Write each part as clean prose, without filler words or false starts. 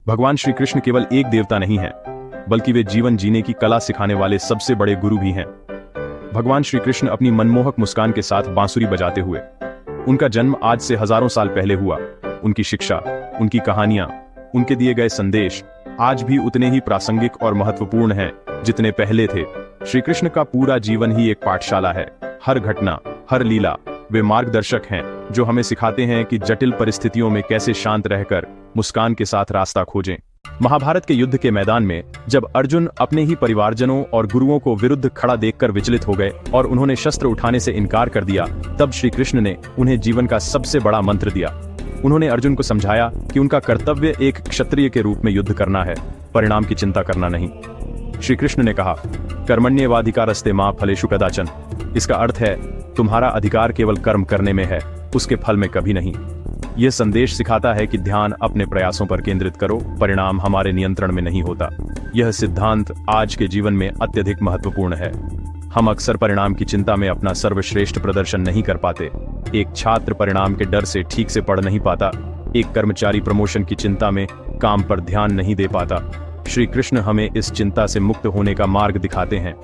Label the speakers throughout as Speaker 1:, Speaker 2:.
Speaker 1: भगवान श्री कृष्ण केवल एक देवता नहीं है, बल्कि वे जीवन जीने की कला सिखाने वाले सबसे बड़े गुरु भी हैं। भगवान श्री कृष्ण अपनी मनमोहक मुस्कान के साथ बांसुरी बजाते हुए, उनका जन्म आज से हजारों साल पहले हुआ। उनकी शिक्षा, उनकी कहानियां, उनके दिए गए संदेश आज भी उतने ही प्रासंगिक और महत्वपूर्ण हैं जितने पहले थे। श्री कृष्ण का पूरा जीवन ही एक पाठशाला है। हर घटना, हर लीला वे मार्गदर्शक हैं जो हमें सिखाते हैं कि जटिल परिस्थितियों में कैसे शांत रहकर मुस्कान के साथ रास्ता खोजें। महाभारत के युद्ध के मैदान में जब अर्जुन अपने ही परिवारजनों और गुरुओं को विरुद्ध खड़ा देखकर विचलित हो गए और उन्होंने शस्त्र उठाने से इनकार कर दिया, तब श्री कृष्ण ने उन्हें जीवन का सबसे बड़ा मंत्र दिया। उन्होंने अर्जुन को समझाया कि उनका कर्तव्य एक क्षत्रिय के रूप में युद्ध करना है, परिणाम की चिंता करना नहीं। श्री कृष्ण ने कहा, कर्मण्येवाधिकारस्ते मा फलेषु कदाचन। इसका अर्थ है, तुम्हारा अधिकार केवल कर्म करने में है, उसके फल में कभी नहीं। यह संदेश सिखाता है कि ध्यान अपने प्रयासों पर केंद्रित करो, परिणाम हमारे नियंत्रण में नहीं होता। यह सिद्धांत आज के जीवन में अत्यधिक महत्वपूर्ण है। हम अक्सर परिणाम की चिंता में अपना सर्वश्रेष्ठ प्रदर्शन नहीं कर पाते। एक छात्र परिणाम के डर से ठीक से पढ़ नहीं पाता, एक कर्मचारी प्रमोशन की चिंता में काम पर ध्यान नहीं दे पाता। श्री कृष्ण हमें इस चिंता से मुक्त होने का मार्ग दिखाते हैं।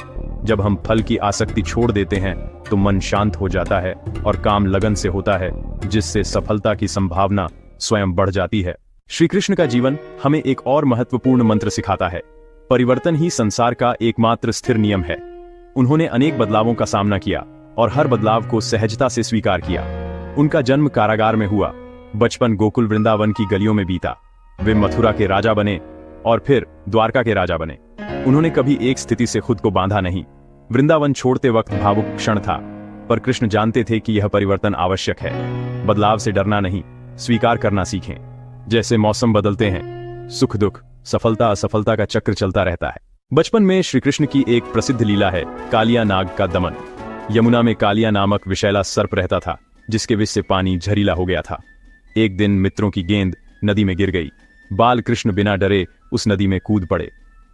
Speaker 1: जब हम फल की आसक्ति छोड़ देते हैं तो मन शांत हो जाता है और काम लगन से होता है, जिससे सफलता की संभावना स्वयं बढ़ जाती है। श्री कृष्ण का जीवन हमें एक और महत्वपूर्ण मंत्र सिखाता है। परिवर्तन ही संसार का एकमात्र स्थिर नियम है। उन्होंने अनेक बदलावों का सामना किया और हर बदलाव को सहजता से स्वीकार किया। उनका जन्म कारागार में हुआ, बचपन गोकुल वृंदावन की गलियों में बीता। वे मथुरा के राजा बने और फिर द्वारका के राजा बने। उन्होंने कभी एक स्थिति से खुद को बांधा नहीं। वृंदावन छोड़ते वक्त भावुक क्षण था, पर कृष्ण जानते थे कि यह परिवर्तन आवश्यक है। बदलाव से डरना नहीं, स्वीकार करना सीखें। जैसे मौसम बदलते हैं, सुख दुख, सफलता असफलता का चक्र चलता रहता है। बचपन में श्री कृष्ण की एक प्रसिद्ध लीला है कालिया नाग का दमन। यमुना में कालिया नामक विषैला सर्प रहता था, जिसके विष से पानी जहरीला हो गया था। एक दिन मित्रों की गेंद नदी में गिर गई। बाल कृष्ण बिना डरे उस नदी में कूद पड़े।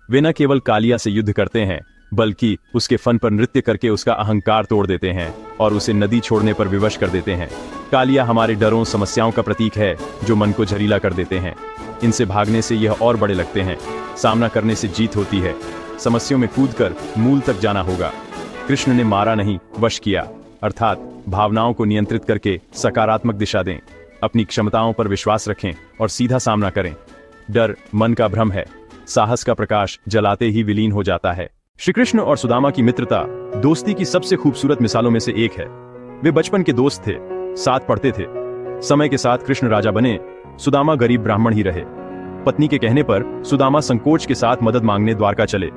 Speaker 1: वे न केवल कालिया से युद्ध करते हैं, बल्कि उसके फन पर नृत्य करके उसका अहंकार तोड़ देते हैं और उसे नदी छोड़ने पर विवश कर देते हैं। कालिया हमारे डरों, समस्याओं का प्रतीक है जो मन को जहरीला कर देते हैं। इनसे भागने से यह और बड़े लगते हैं, सामना करने से जीत होती है। समस्याओं में कूदकर मूल तक जाना होगा। कृष्ण ने मारा नहीं, वश किया, अर्थात भावनाओं को नियंत्रित करके सकारात्मक दिशा दें। अपनी क्षमताओं पर विश्वास रखें और सीधा सामना करें। डर मन का भ्रम है, साहस का प्रकाश जलाते ही विलीन हो जाता है। श्री कृष्ण और सुदामा की मित्रता दोस्ती की सबसे खूबसूरत मिसालों में से एक है। वे बचपन के दोस्त थे, साथ पढ़ते थे। समय के साथ कृष्ण राजा बने, सुदामा गरीब ब्राह्मण ही रहे। पत्नी के कहने पर सुदामा संकोच के साथ मदद मांगने द्वारका चले।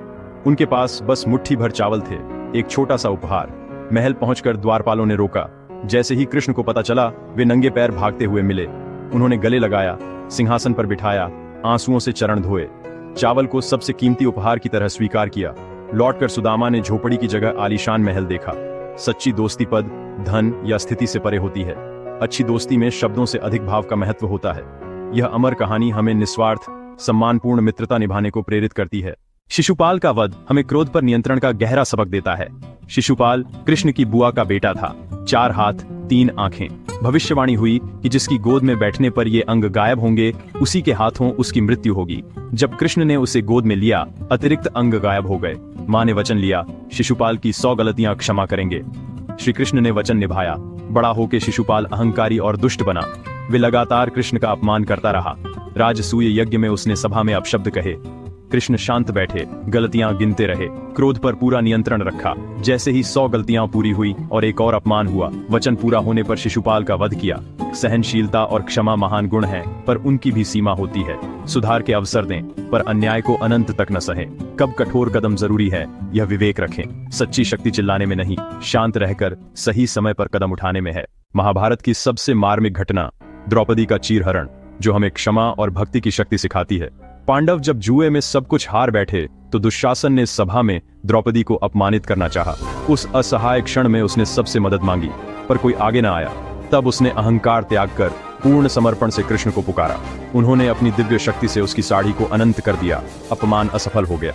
Speaker 1: उनके पास बस मुट्ठी भर चावल थे, एक छोटा सा उपहार। महल पहुंचकर द्वारपालों ने रोका। जैसे ही कृष्ण को पता चला, वे नंगे पैर भागते हुए मिले। उन्होंने गले लगाया, सिंहासन पर बिठाया, आंसुओं से चरण धोए। चावल को सबसे कीमती उपहार की तरह स्वीकार किया। लौटकर सुदामा ने झोपड़ी की जगह आलीशान महल देखा। सच्ची दोस्ती पद, धन या स्थिति से परे होती है। अच्छी दोस्ती में शब्दों से अधिक भाव का महत्व होता है। यह अमर कहानी हमें निस्वार्थ, सम्मानपूर्ण मित्रता निभाने को प्रेरित करती है। शिशुपाल का वध हमें क्रोध पर नियंत्रण का गहरा सबक देता है। शिशुपाल कृष्ण की बुआ का बेटा था, 4 हाथ 3 आंखें। भविष्यवाणी हुई कि जिसकी गोद में बैठने पर ये अंग गायब होंगे, उसी के हाथों उसकी मृत्यु होगी। जब कृष्ण ने उसे गोद में लिया, अतिरिक्त अंग गायब हो गए। मां ने वचन लिया, शिशुपाल की 100 गलतियां क्षमा करेंगे। श्री कृष्ण ने वचन निभाया। बड़ा होकर शिशुपाल अहंकारी और दुष्ट बना। वे लगातार कृष्ण का अपमान करता रहा। राजसूय यज्ञ में उसने सभा में अपशब्द कहे। कृष्ण शांत बैठे, गलतियां गिनते रहे, क्रोध पर पूरा नियंत्रण रखा। जैसे ही 100 गलतियां पूरी हुई और एक और अपमान हुआ, वचन पूरा होने पर शिशुपाल का वध किया। सहनशीलता और क्षमा महान गुण हैं, पर उनकी भी सीमा होती है। सुधार के अवसर दें, पर अन्याय को अनंत तक न सहें। कब कठोर कदम जरूरी है, यह विवेक रखें। सच्ची शक्ति चिल्लाने में नहीं, शांत रहकर सही समय पर कदम उठाने में है। महाभारत की सबसे मार्मिक घटना द्रौपदी का चीरहरण, जो हमें क्षमा और भक्ति की शक्ति सिखाती है। पांडव जब जुए में सब कुछ हार बैठे, तो दुशासन ने सभा में द्रौपदी को अपमानित करना चाहा। उस असहाय क्षण में उसने सबसे मदद मांगी, पर कोई आगे न आया। तब उसने अहंकार त्याग कर पूर्ण समर्पण से कृष्ण को पुकारा। उन्होंने अपनी दिव्य शक्ति से उसकी साड़ी को अनंत कर दिया। अपमान असफल हो गया।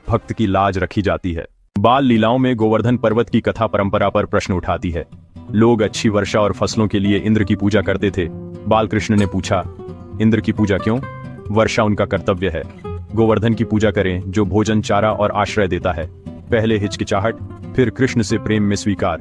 Speaker 1: भक्त की लाज रखी जाती है। बाल लीलाओं में गोवर्धन पर्वत की कथा परंपरा पर प्रश्न उठाती है। लोग अच्छी वर्षा और फसलों के लिए इंद्र की पूजा करते थे। बाल कृष्ण ने पूछा, इंद्र की पूजा क्यों? वर्षा उनका कर्तव्य है। गोवर्धन की पूजा करें जो भोजन, चारा और आश्रय देता है। पहले हिचकिचाहट, फिर कृष्ण से प्रेम में स्वीकार।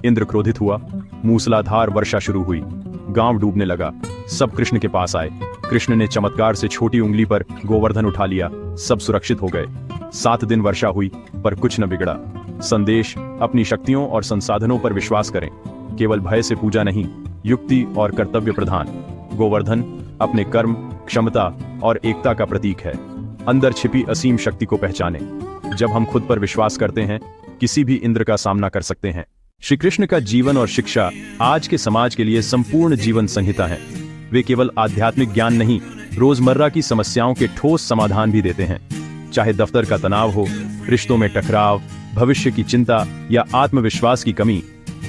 Speaker 1: इंद्र क्रोधित हुआ, मूसलाधार वर्षा शुरू हुई, गांव डूबने लगा। सब कृष्ण के पास आए। कृष्ण ने चमत्कार से छोटी उंगली पर गोवर्धन उठा लिया, सब सुरक्षित हो गए। 7 दिन वर्षा हुई पर कुछ न बिगड़ा। संदेश, अपनी शक्तियों और संसाधनों पर विश्वास करें, केवल भय से पूजा नहीं, युक्ति और कर्तव्य प्रधान। गोवर्धन अपने कर्म, क्षमता और एकता का प्रतीक है। अंदर छिपी असीम शक्ति को पहचाने। जब हम खुद पर विश्वास करते हैं, किसी भी इंद्र का सामना कर सकते हैं। श्री कृष्ण का जीवन और शिक्षा आज के समाज के लिए संपूर्ण जीवन संहिता है। वे केवल आध्यात्मिक ज्ञान नहीं, रोजमर्रा की समस्याओं के ठोस समाधान भी देते हैं। चाहे दफ्तर का तनाव हो, रिश्तों में टकराव, भविष्य की चिंता या आत्मविश्वास की कमी,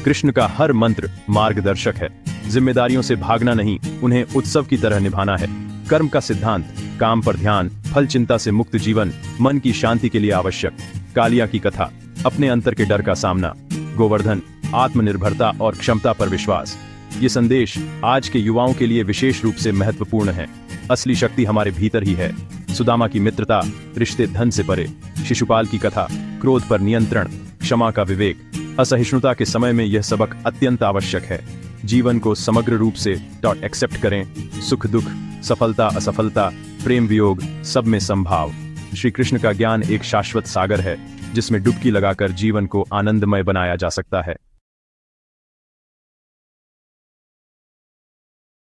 Speaker 1: कृष्ण का हर मंत्र मार्गदर्शक है। जिम्मेदारियों से भागना नहीं, उन्हें उत्सव की तरह निभाना है। कर्म का सिद्धांत, काम पर ध्यान, फल चिंता से मुक्त जीवन, मन की शांति के लिए आवश्यक। कालिया की कथा, अपने अंतर के डर का सामना। गोवर्धन, आत्मनिर्भरता और क्षमता पर विश्वास। ये संदेश आज के युवाओं के लिए विशेष रूप से महत्वपूर्ण है। असली शक्ति हमारे भीतर ही है। सुदामा की मित्रता, रिश्ते धन से परे। शिशुपाल की कथा, क्रोध पर नियंत्रण, क्षमा का विवेक। असहिष्णुता के समय में यह सबक अत्यंत आवश्यक है। जीवन को समग्र रूप से एक्सेप्ट करें। सुख दुख, सफलता असफलता, प्रेम वियोग, सब में संभाव। श्री कृष्ण का ज्ञान एक शाश्वत सागर है जिसमें डुबकी लगाकर जीवन को आनंदमय बनाया जा सकता है।